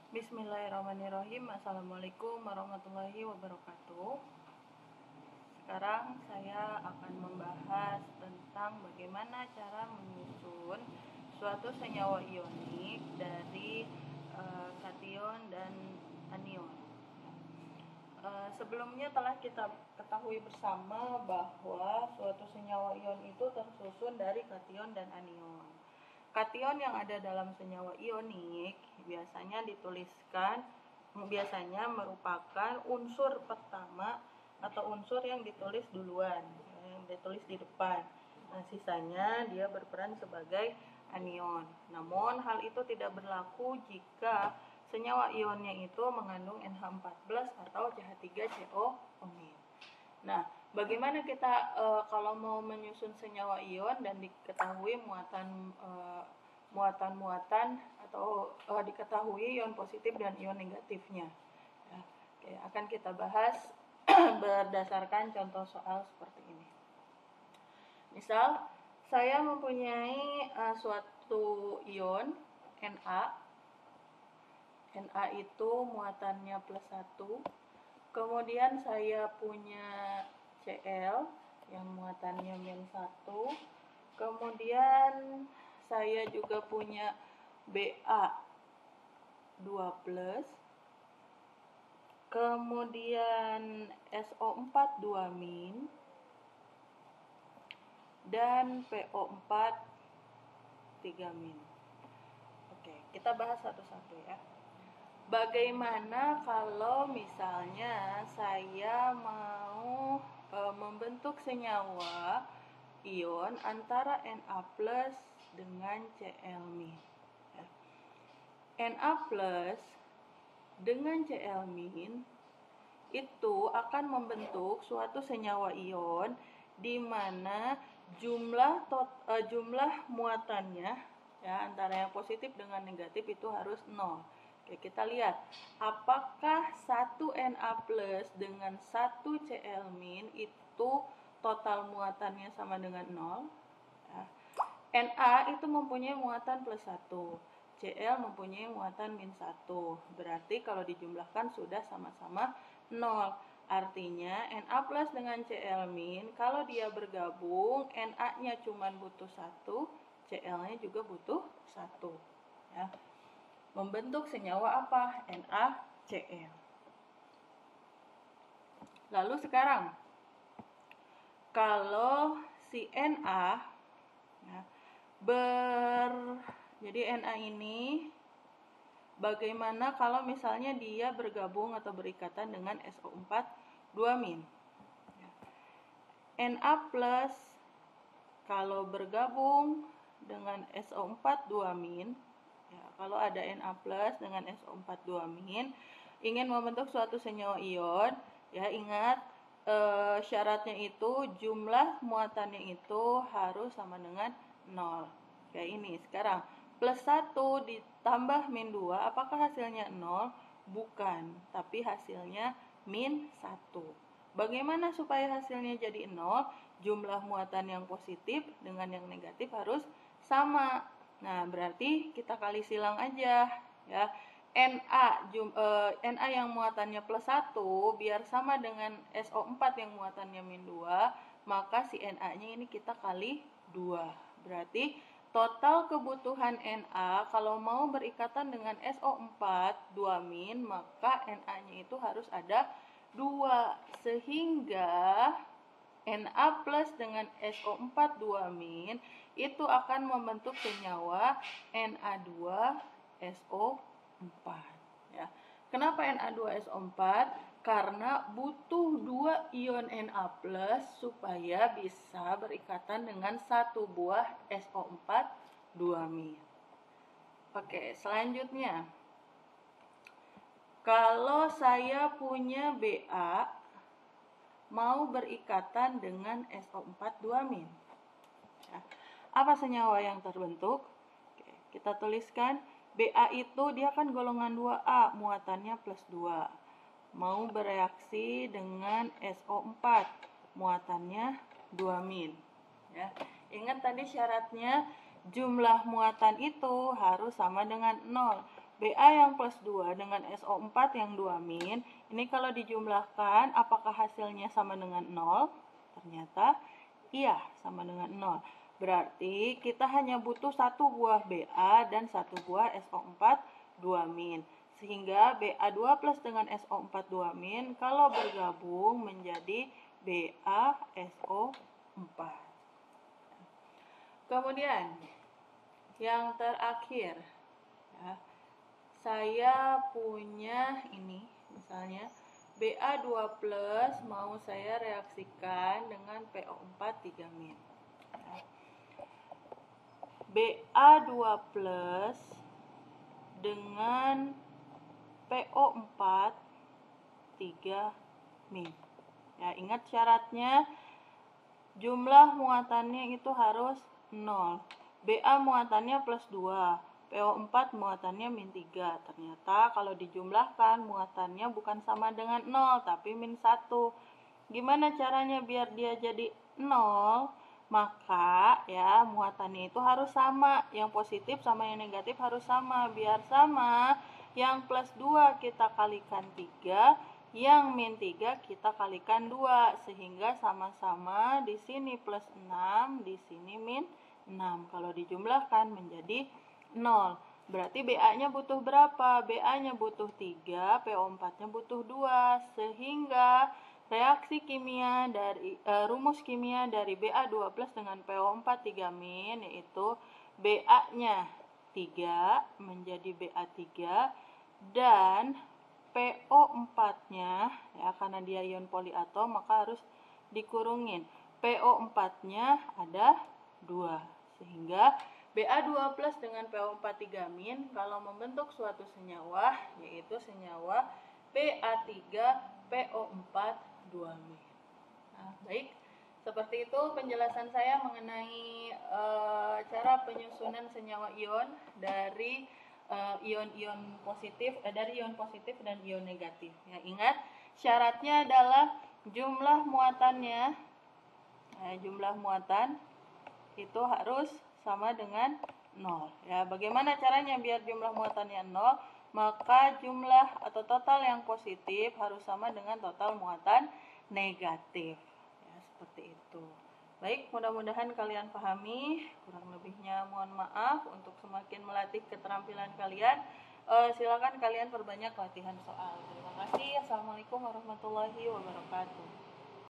Bismillahirrahmanirrahim. Assalamualaikum warahmatullahi wabarakatuh. Sekarang saya akan membahas tentang bagaimana cara menyusun suatu senyawa ionik dari kation dan anion. Sebelumnya telah kita ketahui bersama bahwa suatu senyawa ion itu tersusun dari kation dan anion. Kation yang ada dalam senyawa ionik biasanya merupakan unsur pertama atau unsur yang ditulis duluan, yang ditulis di depan. Nah, sisanya dia berperan sebagai anion. Namun hal itu tidak berlaku jika senyawa ionnya itu mengandung NH14 atau CH3CO. Nah, bagaimana kita kalau mau menyusun senyawa ion dan diketahui muatan atau diketahui ion positif dan ion negatifnya. Ya, oke, akan kita bahas berdasarkan contoh soal seperti ini. Misal, saya mempunyai suatu ion Na. Na itu muatannya +1. Kemudian saya punya Cl yang muatannya -1. Kemudian saya juga punya Ba2+. Kemudian SO4 2-, dan PO4 3-. Oke, kita bahas satu-satu ya. Bagaimana kalau misalnya saya mau membentuk senyawa ion antara Na+ dengan Cl-. Ya. Na+ dengan Cl- itu akan membentuk suatu senyawa ion di mana jumlah muatannya ya antara yang positif dengan negatif itu harus 0. Oke, kita lihat apakah 1 Na+ dengan 1 Cl- itu total muatannya sama dengan 0. Ya. Na itu mempunyai muatan +1, Cl mempunyai muatan -1. Berarti kalau dijumlahkan sudah sama-sama 0. Artinya Na+ dengan Cl- kalau dia bergabung, Na-nya cuma butuh 1, Cl-nya juga butuh 1. Ya. Membentuk senyawa apa? NaCl. Lalu sekarang, kalau si Na ya, jadi Na ini bagaimana kalau misalnya dia bergabung atau berikatan dengan SO4 2-. Ya. Na+ kalau bergabung dengan SO4 2-, ya, kalau ada Na+ dengan SO4 2-, ingin membentuk suatu senyawa ion, ya ingat syaratnya itu jumlah muatannya itu harus sama dengan 0. Kayak ini. Sekarang +1 ditambah -2, apakah hasilnya 0? Bukan, tapi hasilnya -1. Bagaimana supaya hasilnya jadi 0? Jumlah muatan yang positif dengan yang negatif harus sama. Nah, berarti kita kali silang aja ya. Na yang muatannya +1 biar sama dengan SO4 yang muatannya -2, maka si Na-nya ini kita kali 2. Berarti total kebutuhan Na kalau mau berikatan dengan SO4 2-, maka Na-nya itu harus ada 2. Sehingga Na+ dengan SO4 2-, itu akan membentuk senyawa Na2SO4 ya. Kenapa Na2SO4? Karena butuh 2 ion Na+ supaya bisa berikatan dengan 1 buah SO4 2-. Oke, selanjutnya kalau saya punya Ba mau berikatan dengan SO4 2-. Ya. Apa senyawa yang terbentuk? Oke, kita tuliskan Ba itu dia kan golongan 2A, muatannya +2. Mau bereaksi dengan SO4, muatannya 2-. Ya. Ingat tadi syaratnya jumlah muatan itu harus sama dengan 0. Ba yang plus 2 dengan SO4 yang 2 min, ini kalau dijumlahkan apakah hasilnya sama dengan 0? Ternyata iya, sama dengan 0. Berarti kita hanya butuh 1 buah Ba dan 1 buah SO4 2 min. Sehingga Ba2 plus dengan SO4 2 min kalau bergabung menjadi BaSO4. Kemudian yang terakhir, ya, saya punya ini misalnya Ba2 plus mau saya reaksikan dengan PO4 3 min. Ya. Ba2 plus dengan PO4 3 min. Ya, ingat syaratnya jumlah muatannya itu harus 0. Ba muatannya plus 2, PO4 muatannya min 3. Ternyata kalau dijumlahkan muatannya bukan sama dengan 0 tapi min 1. Gimana caranya biar dia jadi 0? Maka ya muatannya itu harus sama. Yang positif sama yang negatif harus sama. Biar sama, yang plus 2 kita kalikan 3, yang min 3 kita kalikan 2. Sehingga sama-sama di sini plus 6, di sini min 6. Kalau dijumlahkan menjadi 0. Berarti BA-nya butuh berapa? BA-nya butuh 3, PO4-nya butuh 2. Sehingga reaksi kimia dari rumus kimia dari Ba2 plus dengan PO4 3 min yaitu Ba-nya 3 menjadi Ba3 dan PO4-nya ya karena dia ion poliatom maka harus dikurungin. PO4-nya ada 2 sehingga Ba2 plus dengan PO4 3 min kalau membentuk suatu senyawa yaitu senyawa Ba3 PO4 2 min. Nah, baik, seperti itu penjelasan saya mengenai cara penyusunan senyawa ion dari ion-ion positif dari ion positif dan ion negatif. Ya, ingat syaratnya adalah jumlah muatannya, jumlah muatan itu harus sama dengan 0. Ya, bagaimana caranya biar jumlah muatannya 0? Maka jumlah atau total yang positif harus sama dengan total muatan negatif. Ya, seperti itu. Baik, mudah-mudahan kalian pahami. Kurang lebihnya mohon maaf. Untuk semakin melatih keterampilan kalian, silakan kalian perbanyak latihan soal. Terima kasih. Assalamualaikum warahmatullahi wabarakatuh.